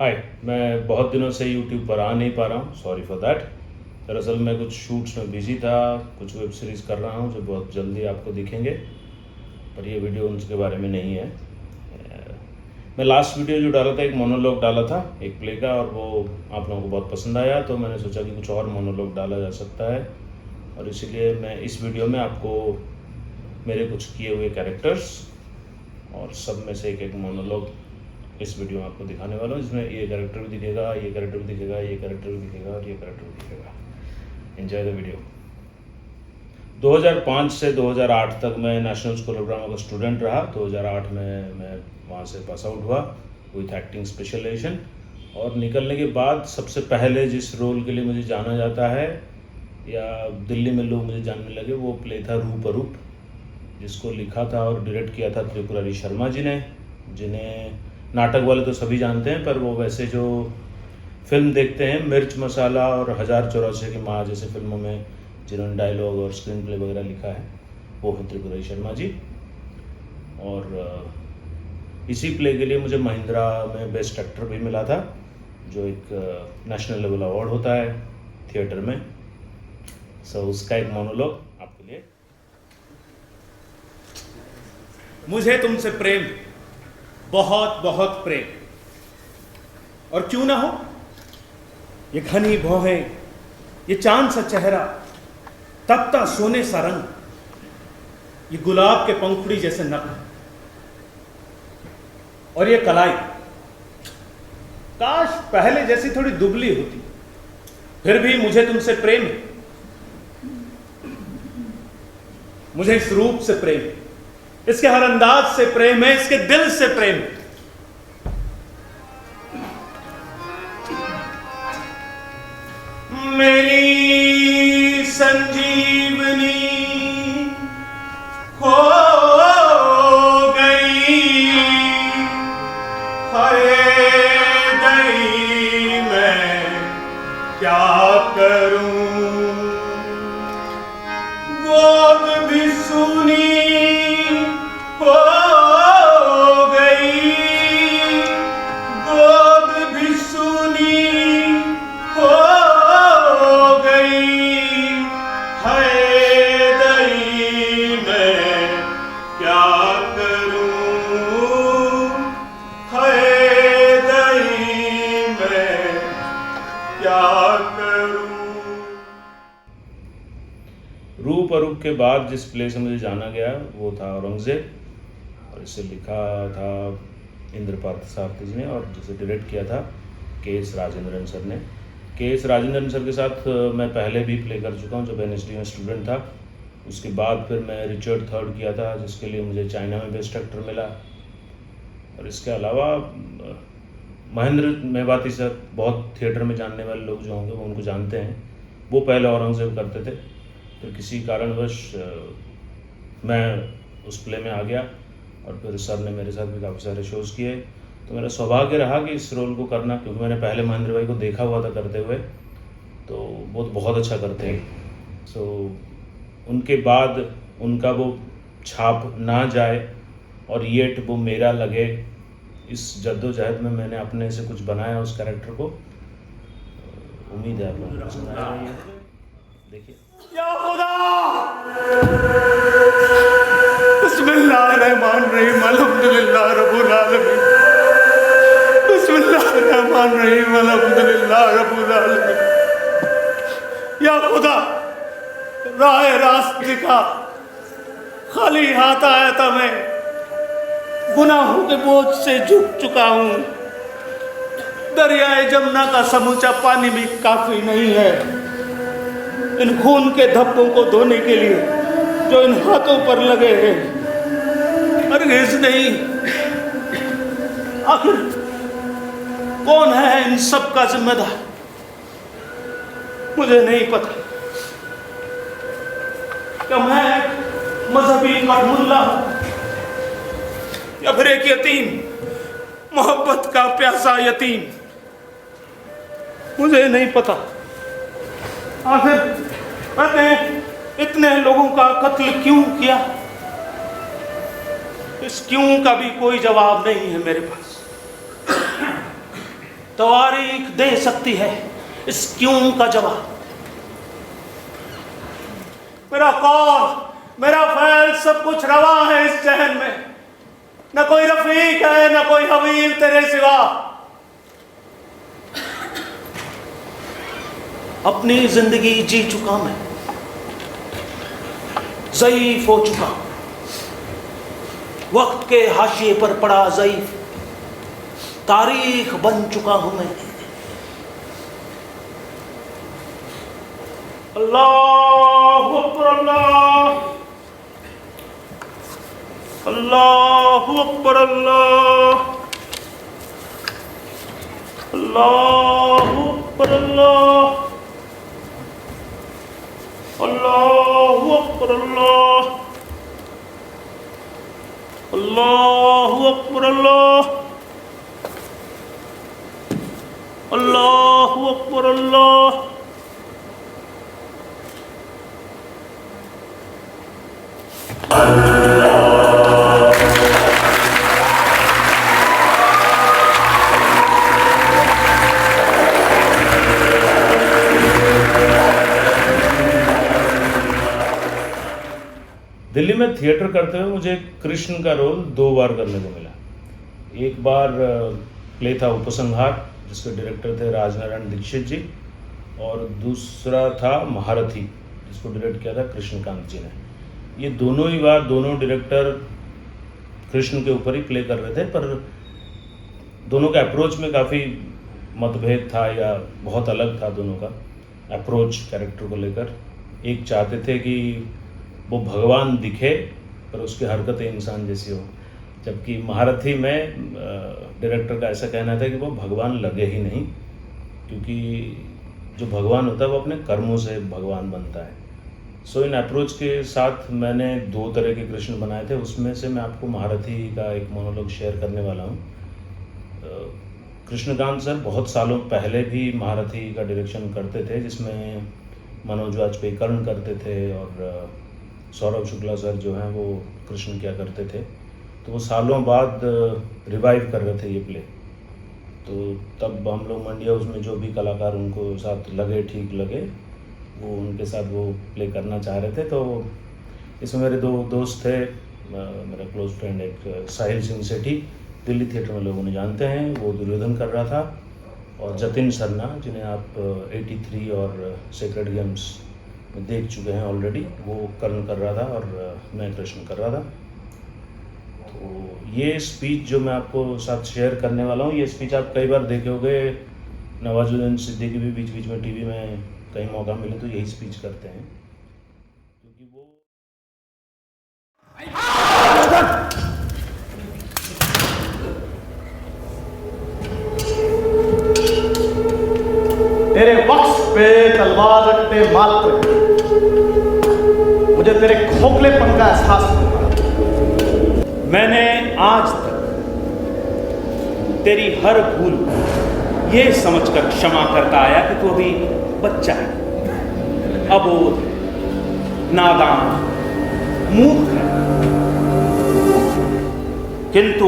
हाय। मैं बहुत दिनों से यूट्यूब पर आ नहीं पा रहा हूँ, सॉरी फॉर दैट। दरअसल मैं कुछ शूट्स में बिजी था, कुछ वेब सीरीज़ कर रहा हूँ जो बहुत जल्दी आपको दिखेंगे, पर ये वीडियो उनके बारे में नहीं है। मैं लास्ट वीडियो जो डाला था, एक मोनोलॉग डाला था एक प्ले का, और वो आप लोगों को बहुत पसंद आया, तो मैंने सोचा कि कुछ और मोनोलॉग डाला जा सकता है, और इसीलिए मैं इस वीडियो में आपको मेरे कुछ किए हुए कैरेक्टर्स और सब में से एक एक मोनोलॉग इस वीडियो में आपको दिखाने वाला हूँ, जिसमें ये कैरेक्टर भी दिखेगा, ये कैरेक्टर भी दिखेगा, ये कैरेक्टर भी दिखेगा और ये कैरेक्टर भी दिखेगा। Enjoy the video. 2005 से 2008 तक मैं नेशनल स्कूल ऑफ ड्रामा का स्टूडेंट रहा। 2008 में मैं वहाँ से पास आउट हुआ विथ एक्टिंग स्पेशलाइजेशन, और निकलने के बाद सबसे पहले जिस रोल के लिए मुझे जाना जाता है, या दिल्ली में लोग मुझे जानने लगे, वो प्ले था रूप अरूप, जिसको लिखा था और डायरेक्ट किया था त्रिपुरारी शर्मा जी ने, जिन्हें नाटक वाले तो सभी जानते हैं, पर वो वैसे जो फिल्म देखते हैं मिर्च मसाला और 1084 की माँ जैसे फिल्मों में जिन्होंने डायलॉग और स्क्रीन प्ले वगैरह लिखा है, वो है त्रिपुरारी शर्मा जी। और इसी प्ले के लिए मुझे महिंद्रा में बेस्ट एक्टर भी मिला था, जो एक नेशनल लेवल अवार्ड होता है थिएटर में। सो उसका एक मोनोलॉग आपके लिए। मुझे तुमसे प्रेम, बहुत बहुत प्रेम, और क्यों ना हो, ये घनी भौहें, ये चांद सा चेहरा, तपता सोने सा रंग, ये गुलाब के पंखुड़ी जैसे नख, और ये कलाई, काश पहले जैसी थोड़ी दुबली होती, फिर भी मुझे तुमसे प्रेम है। मुझे इस रूप से प्रेम है, इसके हर अंदाज से प्रेम है, इसके दिल से प्रेम है। मेरी संजीवनी हो गई, हाय गई, मैं क्या करूं, गोद भी सुनी हो गई, गोद भी सुनी हो गई, हाय दई मैं क्या करूं, हाय दई मैं क्या करूं। रूप अरूप के बाद जिस प्ले से मुझे जाना गया वो था औरंगज़ेब, और इसे लिखा था इंद्रपाल साहब ने, और जिसे डायरेक्ट किया था के.एस. राजेंद्रन सर ने। के.एस. राजेंद्रन सर के साथ मैं पहले भी प्ले कर चुका हूँ जब NSD में स्टूडेंट था। उसके बाद फिर मैं रिचर्ड III किया था, जिसके लिए मुझे चाइना में बेस्ट एक्टर मिला। और इसके अलावा महेंद्र मेवाती सर, बहुत थिएटर में जानने वाले लोग जो होंगे वो उनको जानते हैं, वो पहले औरंगज़ेब करते थे। फिर किसी कारणवश मैं उस प्ले में आ गया, और फिर सर ने मेरे साथ भी काफ़ी सारे शोज़ किए, तो मेरा सौभाग्य रहा कि इस रोल को करना, क्योंकि मैंने पहले महेंद्र भाई को देखा हुआ था करते हुए, तो वो तो बहुत अच्छा करते हैं। सो उनके बाद उनका वो छाप ना जाए और येट वो मेरा लगे, इस जद्दोजहद में मैंने अपने से कुछ बनाया उस कैरेक्टर को। उम्मीद है आप लोगों को पसंद आएगा। देखिए। या खुदा, बिस्मिल्लाहिर्रहमानिर्रहीम, अल्हम्दुलिल्लाह रब्बिल आलमीन, बिस्मिल्लाहिर्रहमानिर्रहीम, अल्हम्दुलिल्लाह रब्बिल आलमीन। या खुदा, राह रास्त दिखा, खाली हाथ आया था मैं, गुनाहों के बोझ से झुक चुका हूँ, दरियाए जमुना का समूचा पानी भी काफी नहीं है इन खून के धब्बों को धोने के लिए जो इन हाथों पर लगे हैं। हरगिज़ नहीं। आखिर कौन है इन सब का जिम्मेदार, मुझे नहीं पता। क्या मैं मजहबी मुल्ला हूं, या फिर एक यतीम, मोहब्बत का प्यासा यतीम, मुझे नहीं पता। आखिर मैंने इतने लोगों का कत्ल क्यों किया, इस क्यों का भी कोई जवाब नहीं है मेरे पास। तारीख दे सकती है इस क्यों का जवाब। मेरा कौल, मेरा फैल, सब कुछ रवा है इस जहन में। न कोई रफीक है, न कोई हबीब तेरे सिवा। अपनी जिंदगी जी चुका मैं, ज़ईफ हो चुका, वक्त के हाशिए पर पड़ा ज़ईफ, तारीख बन चुका हूं मैं। अल्लाहु अकबर, अल्लाहु अकबर, अल्लाहु अकबर, अल्लाहु अकबर, अल्लाहु अकबर, अल्लाहु अकबर, अल्लाह। दिल्ली में थिएटर करते हुए मुझे कृष्ण का रोल 2 बार करने को मिला। एक बार प्ले था उपसंहार, जिसके डायरेक्टर थे राजनारायण दीक्षित जी, और दूसरा था महारथी, जिसको डायरेक्ट किया था कृष्णकांत जी ने। ये दोनों ही बार दोनों डायरेक्टर कृष्ण के ऊपर ही प्ले कर रहे थे, पर दोनों का अप्रोच में काफ़ी मतभेद था, या बहुत अलग था दोनों का अप्रोच कैरेक्टर को लेकर। एक चाहते थे कि वो भगवान दिखे पर उसकी हरकतें इंसान जैसी हो, जबकि महारथी में डायरेक्टर का ऐसा कहना था कि वो भगवान लगे ही नहीं, क्योंकि जो भगवान होता है वो अपने कर्मों से भगवान बनता है। सो इन अप्रोच के साथ मैंने 2 तरह के कृष्ण बनाए थे। उसमें से मैं आपको महारथी का एक मोनोलॉग शेयर करने वाला हूँ। कृष्णकांत सर बहुत सालों पहले भी महारथी का डायरेक्शन करते थे, जिसमें मनोज वाजपेयी कर्ण करते थे और सौरभ शुक्ला सर जो हैं वो कृष्ण किया करते थे। तो वो सालों बाद रिवाइव कर रहे थे ये प्ले। तो तब हम लोग मंडी हाउस में जो भी कलाकार उनको साथ लगे, ठीक लगे, वो उनके साथ वो प्ले करना चाह रहे थे। तो इसमें मेरे 2 दोस्त थे, मेरा क्लोज फ्रेंड एक साहिल सिंह सेठी, दिल्ली थिएटर में लोगों ने जानते हैं, वो दुर्योधन कर रहा था, और जतिन सरना, जिन्हें आप 83 और सेक्रेड गेम्स देख चुके हैं ऑलरेडी, वो कर्ण कर रहा था और मैं कृष्ण कर रहा था। तो ये स्पीच जो मैं आपको साथ शेयर करने वाला हूँ, ये स्पीच आप कई बार देखे होंगे। नवाजुद्दीन सिद्दीकी भी बीच बीच में टीवी में कहीं मौका मिले तो यही स्पीच करते हैं, क्योंकि वो तेरे वक्स पे तलवार रखने मात्र मुझे तेरे खोखलेपन का एहसास हुआ। मैंने आज तक तेरी हर भूल ये समझकर क्षमा करता आया कि तू अभी बच्चा है, अबोध, नादान, मूर्ख है। किंतु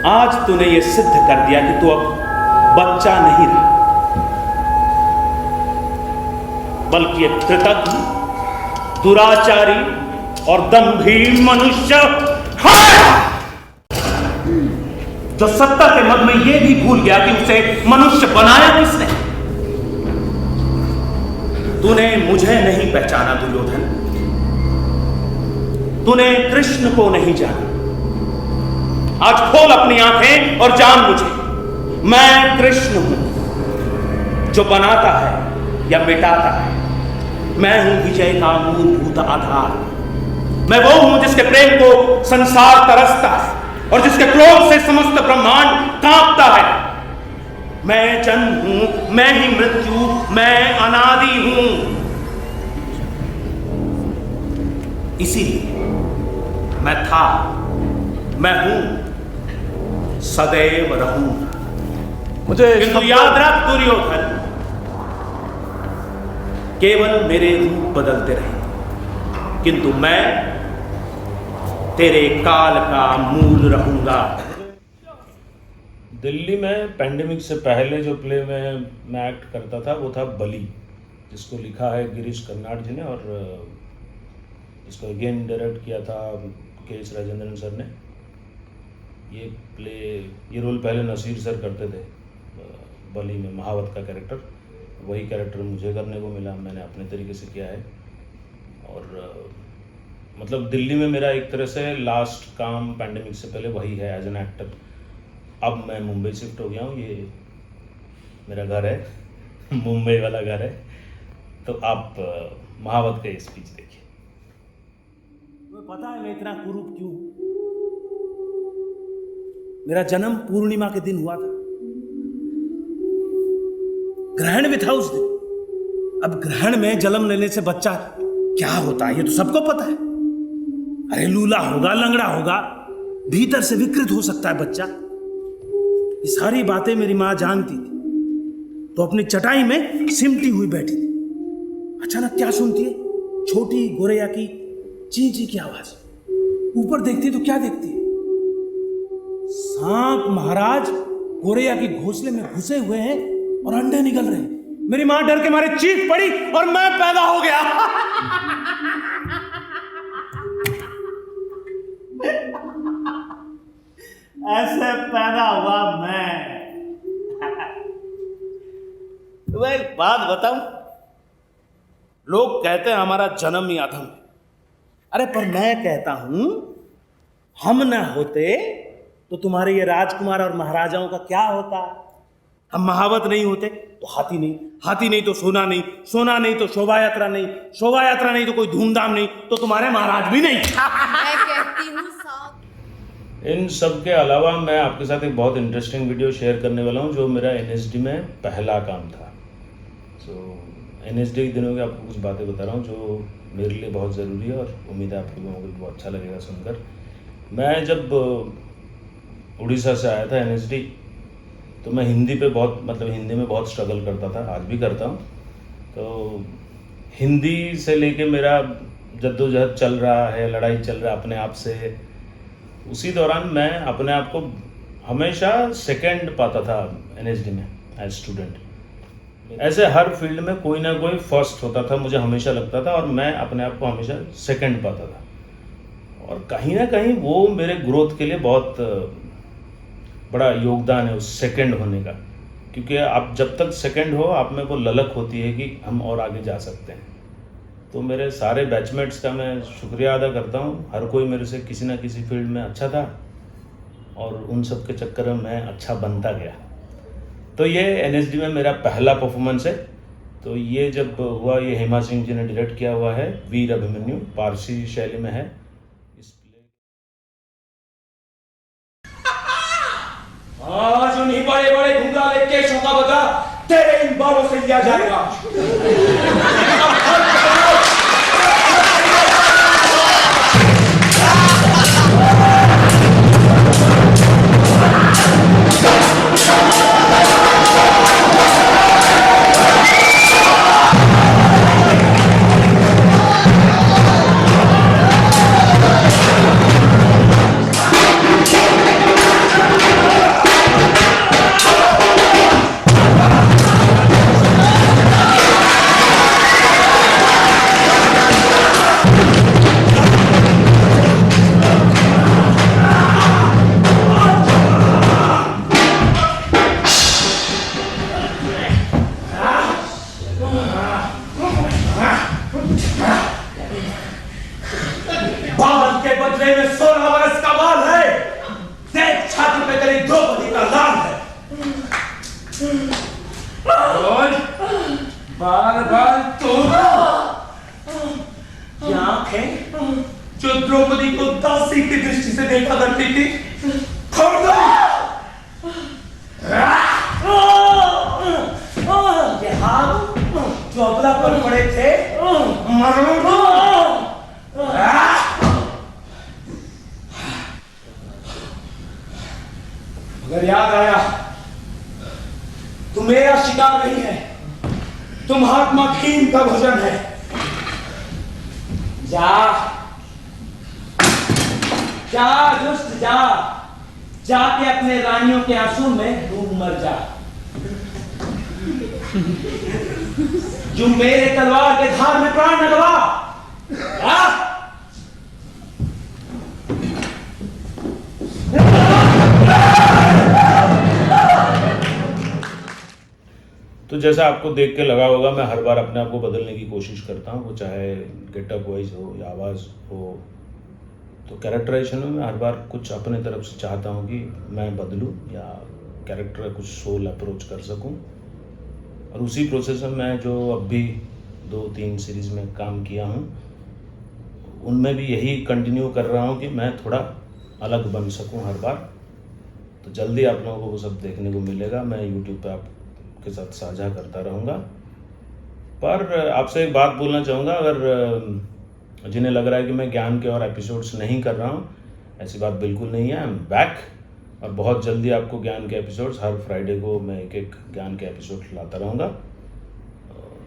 आज तूने ये सिद्ध कर दिया कि तू अब बच्चा नहीं रहा, बल्कि एक कृतज्ञ, दुराचारी और दंभी मनुष्य है, जो सत्ता के मद में यह भी भूल गया कि उसे मनुष्य बनाया किसने। तूने मुझे नहीं पहचाना दुर्योधन, तूने कृष्ण को नहीं जाना। आज खोल अपनी आंखें और जान मुझे, मैं कृष्ण हूं, जो बनाता है या मिटाता है। मैं हूं विजय का मूलभूत आधार। मैं वो हूं जिसके प्रेम को संसार तरसता है और जिसके क्रोध से समस्त ब्रह्मांड कांपता है। मैं जन्म हूं, मैं ही मृत्यु, मैं अनादि हूं। इसीलिए मैं था, मैं हूं, सदैव रहूंगा। किंतु याद रख दुर्योधन, केवल मेरे रूप बदलते रहेंगे, किंतु मैं तेरे काल का मूल रहूंगा। दिल्ली में पैंडेमिक से पहले जो प्ले में मैं एक्ट करता था वो था बली, जिसको लिखा है गिरीश कर्नाड जी ने और इसको अगेन डायरेक्ट किया था के.एस. राजेंद्रन सर ने। ये रोल पहले नसीर सर करते थे बली में, महावत का कैरेक्टर। वही कैरेक्टर मुझे करने को मिला, मैंने अपने तरीके से किया है। और मतलब दिल्ली में मेरा एक तरह से लास्ट काम पैंडेमिक से पहले वही है एज एन एक्टर। अब मैं मुंबई शिफ्ट हो गया हूँ, ये मेरा घर है मुंबई वाला घर है। तो आप महावत का ये स्पीच देखिए। तुम्हें पता है मैं इतना कुरूप क्यों? मेरा जन्म पूर्णिमा के दिन हुआ था, ग्रहण भी था उस दिन। अब ग्रहण में जन्म लेने से बच्चा क्या होता है ये तो सबको पता है। अरे लूला होगा, लंगड़ा होगा, भीतर से विकृत हो सकता है बच्चा। ये सारी बातें मेरी मां जानती थी, तो अपनी चटाई में सिमटी हुई बैठी थी। अचानक क्या सुनती है? छोटी गोरैया की ची ची की आवाज। ऊपर देखती तो क्या देखती है? सांप महाराज गोरैया की घोंसले में घुसे हुए हैं और अंडे निकल रहे हैं। मेरी मां डर के मारे चीख पड़ी और मैं पैदा हो गया। ऐसे पैदा हुआ मैं। तुम्हें एक बात बताऊं, लोग कहते हैं हमारा जन्म ही अधम है। अरे पर मैं कहता हूं हम न होते तो तुम्हारे ये राजकुमार और महाराजाओं का क्या होता? हम महावत नहीं होते तो हाथी नहीं, हाथी नहीं तो सोना नहीं, सोना नहीं तो शोभा यात्रा नहीं, शोभा यात्रा नहीं तो कोई धूमधाम नहीं, तो तुम्हारे महाराज भी नहीं। मैं कहती हूँ साहब। इन सब के अलावा मैं आपके साथ एक बहुत इंटरेस्टिंग वीडियो शेयर करने वाला हूँ जो मेरा एनएसडी में पहला काम था। एनएसडी के दिनों की आपको कुछ बातें बता रहा हूँ जो मेरे लिए बहुत ज़रूरी है और उम्मीद है आप लोगों को बहुत अच्छा लगेगा सुनकर। मैं जब उड़ीसा से आया था एनएसडी, तो मैं हिंदी पे बहुत हिंदी में बहुत स्ट्रगल करता था, आज भी करता हूँ। तो हिंदी से लेके मेरा जद्दोजहद चल रहा है, लड़ाई चल रहा है अपने आप से। उसी दौरान मैं अपने आप को हमेशा सेकंड पाता था एनएसडी में एज स्टूडेंट। ऐसे हर फील्ड में कोई ना कोई फर्स्ट होता था, मुझे हमेशा लगता था, और मैं अपने आप को हमेशा सेकंड पाता था। और कहीं ना कहीं वो मेरे ग्रोथ के लिए बहुत बड़ा योगदान है उस सेकंड होने का, क्योंकि आप जब तक सेकंड हो आप में वो ललक होती है कि हम और आगे जा सकते हैं। तो मेरे सारे बैचमेट्स का मैं शुक्रिया अदा करता हूँ। हर कोई मेरे से किसी ना किसी फील्ड में अच्छा था और उन सब के चक्कर में मैं अच्छा बनता गया। तो ये एनएसडी में मेरा पहला परफॉर्मेंस है। तो ये जब हुआ, ये हेमा सिंह जी ने डायरेक्ट किया हुआ है, वीर अभिमन्यु, पारसी शैली में है। आज उन्हीं बड़े बड़े घुंघराले केशों का बदला तेरे इन बालों से लिया जाएगा। जो द्रौपदी को दासी की दृष्टि से देखा करती थी, ये हाथ जो अबला पर पड़े थे, अगर याद आया तुम मेरा शिकार नहीं है, तुम महात्मा भीम का भोजन है। जा जा दुष्ट जा जाके अपने रानियों के आंसू में डूब मर जा। जो मेरे तलवार के धार में प्राण न गवा। हाँ? तो जैसा आपको देख के लगा होगा, मैं हर बार अपने आप को बदलने की कोशिश करता हूँ, वो चाहे गेटअप वाइज हो या आवाज़ हो। तो कैरेक्टराइजेशन में मैं हर बार कुछ अपने तरफ से चाहता हूँ कि मैं बदलूँ या कैरेक्टर का कुछ सोल अप्रोच कर सकूँ। और उसी प्रोसेस में मैं जो अब भी 2-3 सीरीज़ में काम किया हूँ, उनमें भी यही कंटिन्यू कर रहा हूँ कि मैं थोड़ा अलग बन सकूँ हर बार। तो जल्दी आप लोगों को वो सब देखने को मिलेगा। मैं यूट्यूब पे आपके साथ साझा करता रहूँगा। पर आपसे एक बात बोलना चाहूँगा, अगर जिन्हें लग रहा है कि मैं ज्ञान के और एपिसोड्स नहीं कर रहा हूँ, ऐसी बात बिल्कुल नहीं है। आई एम बैक, और बहुत जल्दी आपको ज्ञान के एपिसोड्स, हर फ्राइडे को मैं एक ज्ञान के एपिसोड लाता रहूँगा,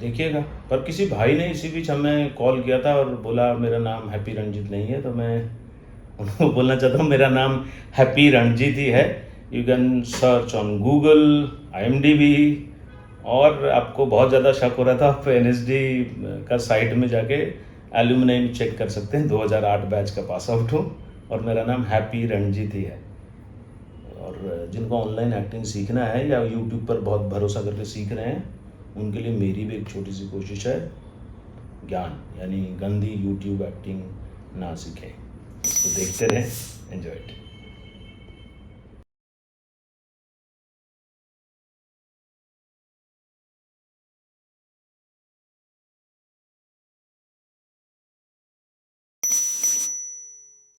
देखिएगा। पर किसी भाई ने इसी बीच हमें कॉल किया था और बोला मेरा नाम हैप्पी रणजीत नहीं है। तो मैं उनको बोलना चाहता हूँ मेरा नाम हैप्पी रणजीत ही है। You can search on Google, IMDb, और आपको बहुत ज़्यादा शक हो रहा था, आप NSD का साइट में जाके एल्यूमिनाई चेक कर सकते हैं। 2008 बैच का पास आउट हूँ और मेरा नाम हैप्पी रणजीत ही है। और जिनको ऑनलाइन एक्टिंग सीखना है या यूट्यूब पर बहुत भरोसा करके सीख रहे हैं, उनके लिए मेरी भी एक छोटी सी कोशिश है, ज्ञान यानी गंदी यूट्यूब एक्टिंग ना सीखें। तो देखते रहें, एंजॉय इट।